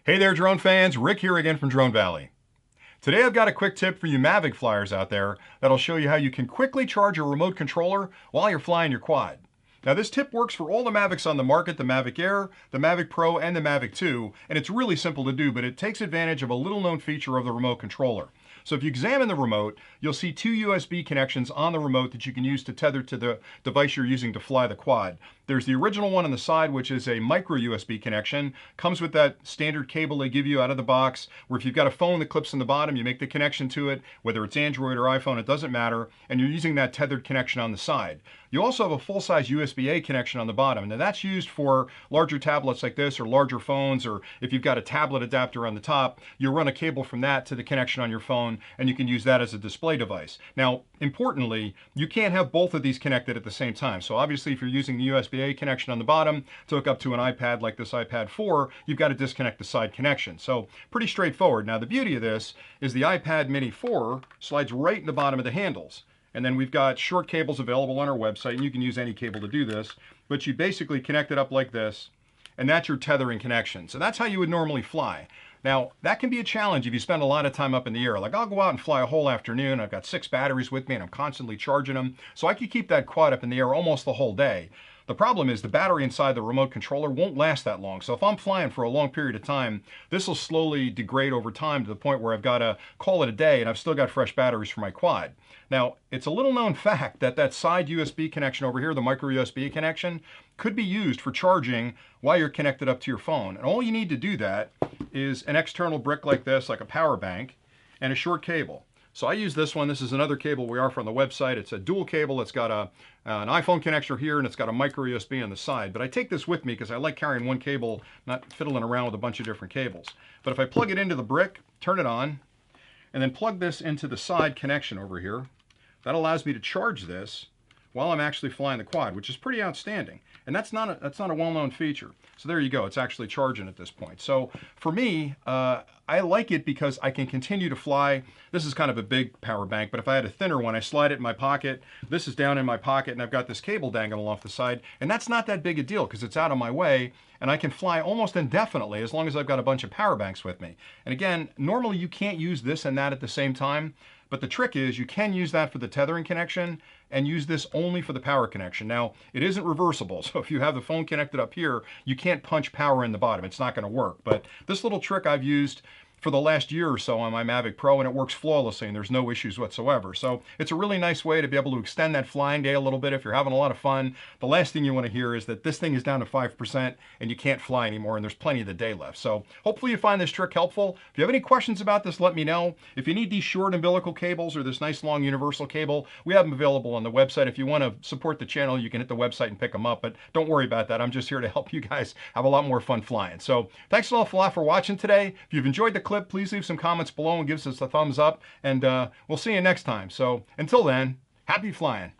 Hey there drone fans, Rick here again from Drone Valley. Today I've got a quick tip for you Mavic flyers out there that'll show you how you can quickly charge a remote controller while you're flying your quad. Now this tip works for all the Mavics on the market, the Mavic Air, the Mavic Pro, and the Mavic 2, and it's really simple to do, but it takes advantage of a little known feature of the remote controller. So if you examine the remote, you'll see two USB connections on the remote that you can use to tether to the device you're using to fly the quad. There's the original one on the side, which is a micro USB connection. Comes with that standard cable they give you out of the box, where if you've got a phone that clips in the bottom, you make the connection to it, whether it's Android or iPhone, it doesn't matter, and you're using that tethered connection on the side. You also have a full-size USB-A connection on the bottom. Now that's used for larger tablets like this, or larger phones, or if you've got a tablet adapter on the top, you run a cable from that to the connection on your phone, and you can use that as a display device. Now, importantly, you can't have both of these connected at the same time. So obviously, if you're using the USB-A connection on the bottom to hook up to an iPad like this iPad 4, you've got to disconnect the side connection. So pretty straightforward. Now the beauty of this is the iPad Mini 4 slides right in the bottom of the handles. And then we've got short cables available on our website, and you can use any cable to do this, but you basically connect it up like this, and that's your tethering connection. So that's how you would normally fly. Now, that can be a challenge if you spend a lot of time up in the air. Like I'll go out and fly a whole afternoon, I've got 6 batteries with me and I'm constantly charging them, so I could keep that quad up in the air almost the whole day. The problem is the battery inside the remote controller won't last that long. So if I'm flying for a long period of time, this will slowly degrade over time to the point where I've got to call it a day and I've still got fresh batteries for my quad. Now, it's a little known fact that that side USB connection over here, the micro USB connection, could be used for charging while you're connected up to your phone. And all you need to do that is an external brick like this, like a power bank, and a short cable. So I use this one. This is another cable we offer on the website. It's a dual cable. It's got an iPhone connector here, and it's got a micro USB on the side. But I take this with me because I like carrying one cable, not fiddling around with a bunch of different cables. But if I plug it into the brick, turn it on, and then plug this into the side connection over here, that allows me to charge this while I'm actually flying the quad, which is pretty outstanding. And that's not a well-known feature. So there you go, it's actually charging at this point. So for me, I like it because I can continue to fly. This is kind of a big power bank, but if I had a thinner one, I slide it in my pocket. This is down in my pocket, and I've got this cable dangling off the side, and that's not that big a deal because it's out of my way, and I can fly almost indefinitely as long as I've got a bunch of power banks with me. And again, normally you can't use this and that at the same time, but the trick is you can use that for the tethering connection and use this only for the power connection. Now, it isn't reversible, so if you have the phone connected up here, you can't punch power in the bottom. It's not going to work. But this little trick I've used for the last year or so on my Mavic Pro, and it works flawlessly, and there's no issues whatsoever. So it's a really nice way to be able to extend that flying day a little bit if you're having a lot of fun. The last thing you want to hear is that this thing is down to 5% and you can't fly anymore, and there's plenty of the day left. So hopefully you find this trick helpful. If you have any questions about this, let me know. If you need these short umbilical cables or this nice long universal cable, we have them available on the website. If you want to support the channel, you can hit the website and pick them up, but don't worry about that. I'm just here to help you guys have a lot more fun flying. So thanks an awful lot for watching today. If you've enjoyed the clip, please leave some comments below and give us a thumbs up, and we'll see you next time. So until then, happy flying.